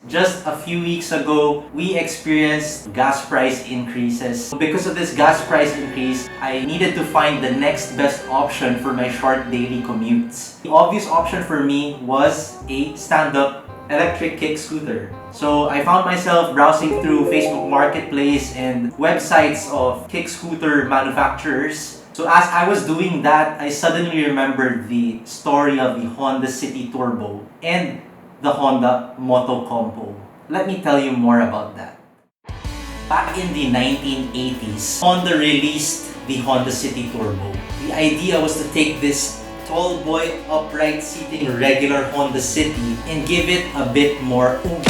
Just a few weeks ago, we experienced gas price increases. Because of this gas price increase, I needed to find the next best option for my short daily commutes. The obvious option for me was a stand-up electric kick scooter. So I found myself browsing through Facebook Marketplace and websites of kick scooter manufacturers. So as I was doing that, I suddenly remembered the story of the Honda City Turbo and the Honda Motocompo. Let me tell you more about that. Back in the 1980s, Honda released the Honda City Turbo. The idea was to take this tall boy upright seating regular Honda City and give it a bit more oomph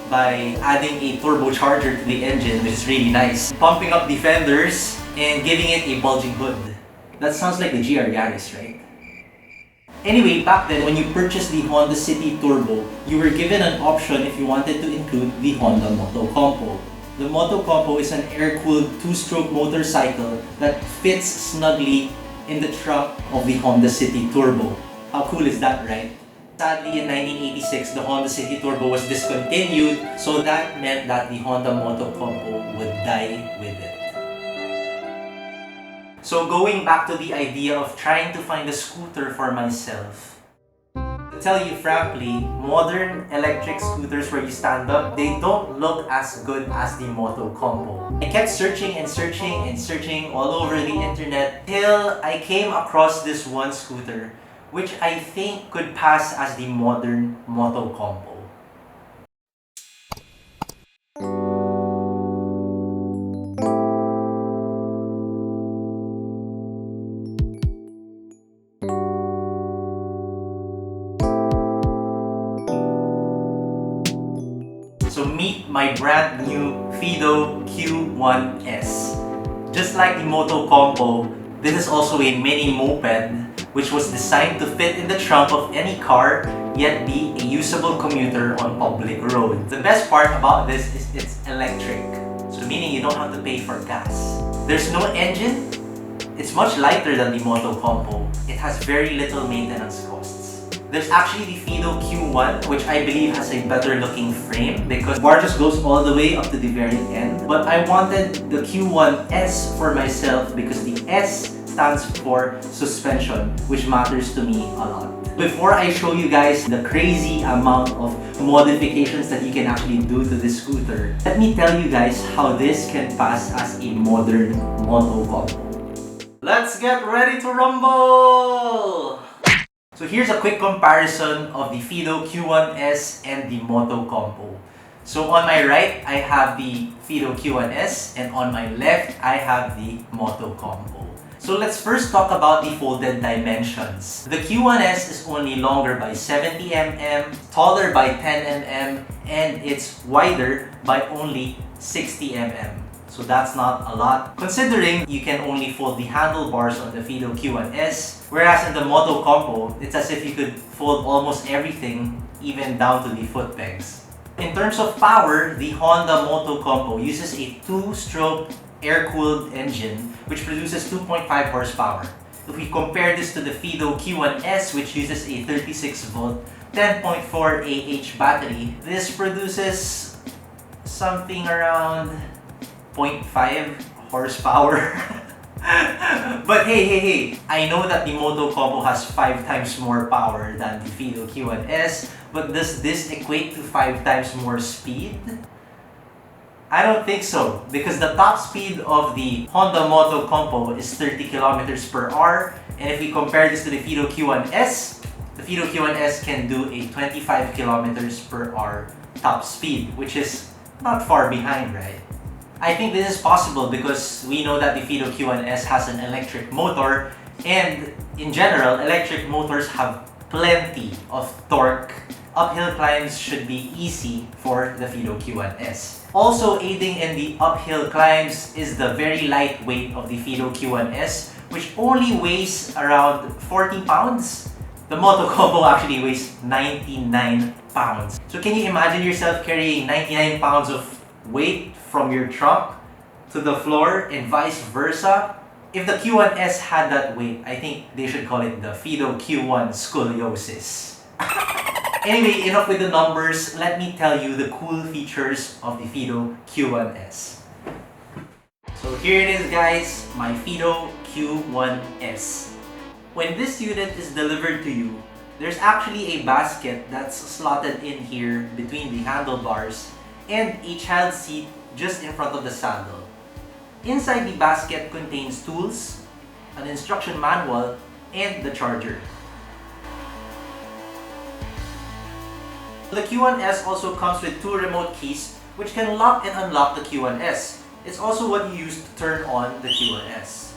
by adding a turbocharger to the engine, which is really nice. Pumping up the fenders and giving it a bulging hood. That sounds like the GR Yaris, right? Anyway, back then, when you purchased the Honda City Turbo, you were given an option if you wanted to include the Honda Motocompo. The Motocompo is an air-cooled two-stroke motorcycle that fits snugly in the trunk of the Honda City Turbo. How cool is that, right? Sadly, in 1986, the Honda City Turbo was discontinued, so that meant that the Honda Motocompo would die with it. So going back to the idea of trying to find a scooter for myself, to tell you frankly, modern electric scooters where you stand up, they don't look as good as the Motocompo. I kept searching and searching and searching all over the internet till I came across this one scooter which I think could pass as the modern Motocompo. So meet my brand new Fiido Q1-S. Just like the Motocompo, this is also a mini moped which was designed to fit in the trunk of any car yet be a usable commuter on public roads. The best part about this is it's electric, so meaning you don't have to pay for gas. There's no engine. It's much lighter than the Motocompo. It has very little maintenance costs. There's actually the Fiido Q1, which I believe has a better looking frame because the bar just goes all the way up to the very end. But I wanted the Q1-S for myself because the S stands for suspension, which matters to me a lot. Before I show you guys the crazy amount of modifications that you can actually do to this scooter, let me tell you guys how this can pass as a modern Motocompo. Let's get ready to rumble! So here's a quick comparison of the Fiido Q1-S and the Motocompo. So on my right, I have the Fiido Q1-S and on my left, I have the Motocompo. So let's first talk about the folded dimensions. The Q1-S is only longer by 70 mm, taller by 10 mm, and it's wider by only 60 mm. So that's not a lot, considering you can only fold the handlebars on the Fiido Q1-S, whereas in the Motocompo, it's as if you could fold almost everything, even down to the foot pegs. In terms of power, the Honda Motocompo uses a two-stroke air-cooled engine which produces 2.5 horsepower. If we compare this to the Fiido Q1-S, which uses a 36-volt 10.4 Ah battery, this produces something around 0.5 horsepower. But hey, I know that the Motocompo has 5 times more power than the Fiido Q1-S, but does this equate to 5 times more speed? I don't think so, because the top speed of the Honda Motocompo is 30 kilometers per hour, and if we compare this to the Fiido Q1-S, the Fiido Q1-S can do a 25 kilometers per hour top speed, which is not far behind, right? I think this is possible because we know that the Fiido Q1-S has an electric motor, and in general, electric motors have plenty of torque. Uphill climbs should be easy for the Fiido Q1-S. Also aiding in the uphill climbs is the very light weight of the Fiido Q1-S, which only weighs around 40 pounds. The Motocompo actually weighs 99 pounds. So can you imagine yourself carrying 99 pounds of weight from your trunk to the floor and vice versa? If the Q1-S had that weight, I think they should call it the Fiido Q1 scoliosis. Anyway, enough with the numbers. Let me tell you the cool features of the Fiido Q1-S. So here it is guys, my Fiido Q1-S. When this unit is delivered to you, there's actually a basket that's slotted in here between the handlebars and a child seat just in front of the saddle. Inside the basket contains tools, an instruction manual, and the charger. The Q1-S also comes with two remote keys which can lock and unlock the Q1-S. It's also what you use to turn on the Q1-S.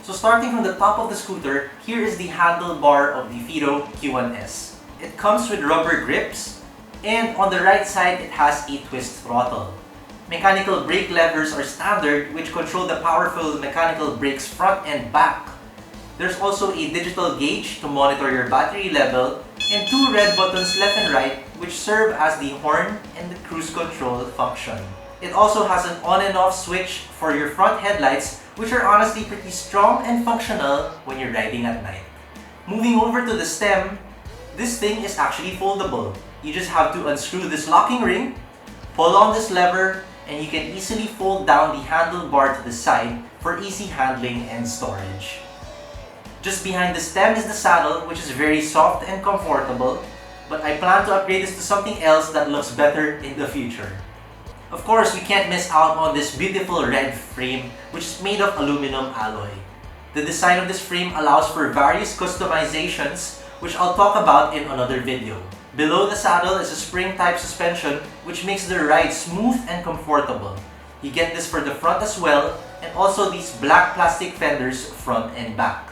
So starting from the top of the scooter, here is the handlebar of the Fiido Q1-S. It comes with rubber grips, and on the right side it has a twist throttle. Mechanical brake levers are standard, which control the powerful mechanical brakes front and back. There's also a digital gauge to monitor your battery level, and two red buttons left and right which serve as the horn and the cruise control function. It also has an on and off switch for your front headlights, which are honestly pretty strong and functional when you're riding at night. Moving over to the stem, this thing is actually foldable. You just have to unscrew this locking ring, pull on this lever, and you can easily fold down the handlebar to the side for easy handling and storage. Just behind the stem is the saddle, which is very soft and comfortable, but I plan to upgrade this to something else that looks better in the future. Of course, we can't miss out on this beautiful red frame, which is made of aluminum alloy. The design of this frame allows for various customizations, which I'll talk about in another video. Below the saddle is a spring-type suspension, which makes the ride smooth and comfortable. You get this for the front as well, and also these black plastic fenders front and back.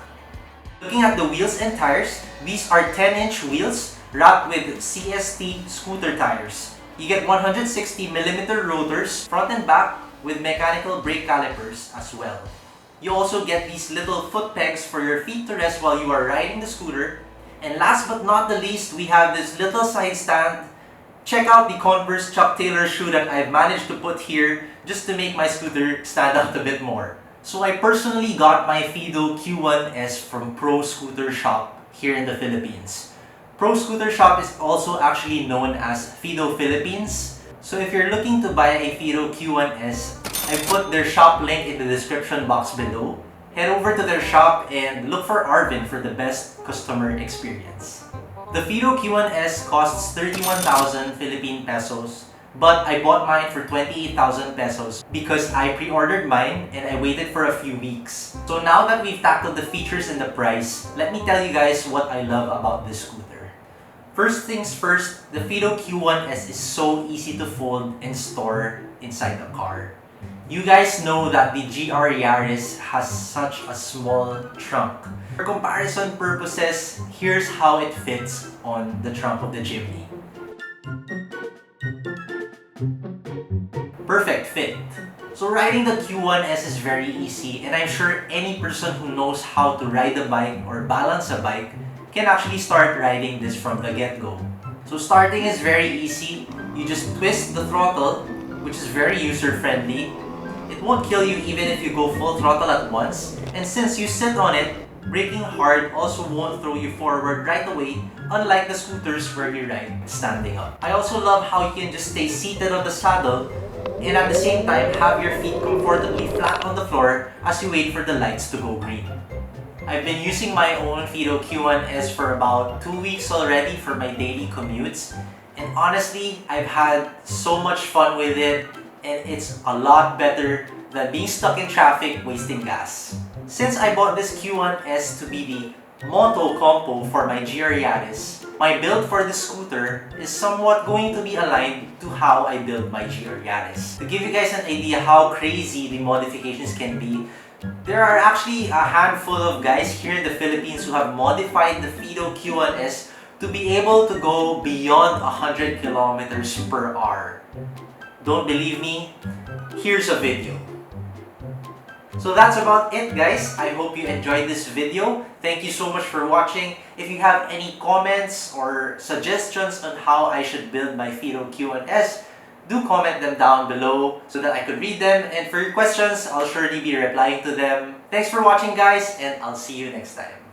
Looking at the wheels and tires, these are 10-inch wheels wrapped with CST scooter tires. You get 160mm rotors front and back with mechanical brake calipers as well. You also get these little foot pegs for your feet to rest while you are riding the scooter. And last but not the least, we have this little side stand. Check out the Converse Chuck Taylor shoe that I've managed to put here just to make my scooter stand out a bit more. So I personally got my Fiido Q1-S from Pro Scooter Shop here in the Philippines. Pro Scooter Shop is also actually known as Fiido Philippines. So if you're looking to buy a Fiido Q1-S, I put their shop link in the description box below. Head over to their shop and look for Arvin for the best customer experience. The Fiido Q1-S costs 31,000 Philippine pesos. But I bought mine for 28,000 pesos because I pre-ordered mine and I waited for a few weeks. So now that we've tackled the features and the price, let me tell you guys what I love about this scooter. First things first, the Fiido Q1-S is so easy to fold and store inside the car. You guys know that the GR Yaris has such a small trunk. For comparison purposes, here's how it fits on the trunk of the Jimny. Perfect fit. So riding the Q1-S is very easy, and I'm sure any person who knows how to ride a bike or balance a bike can actually start riding this from the get-go. So starting is very easy. You just twist the throttle, which is very user-friendly. It won't kill you even if you go full throttle at once, and since you sit on it, braking hard also won't throw you forward right away, unlike the scooters where you ride standing up. I also love how you can just stay seated on the saddle and at the same time have your feet comfortably flat on the floor as you wait for the lights to go green. I've been using my own Fiido Q1-S for about 2 weeks already for my daily commutes, and honestly, I've had so much fun with it, and it's a lot better than being stuck in traffic wasting gas. Since I bought this Q1-S to be the Motocompo for my GR Yaris, my build for this scooter is somewhat going to be aligned to how I build my GR Yaris. To give you guys an idea how crazy the modifications can be, there are actually a handful of guys here in the Philippines who have modified the Fiido Q1-S to be able to go beyond 100 kilometers per hour. Don't believe me? Here's a video. So that's about it guys. I hope you enjoyed this video. Thank you so much for watching. If you have any comments or suggestions on how I should build my Fiido Q1-S, do comment them down below so that I could read them. And for your questions, I'll surely be replying to them. Thanks for watching guys, and I'll see you next time.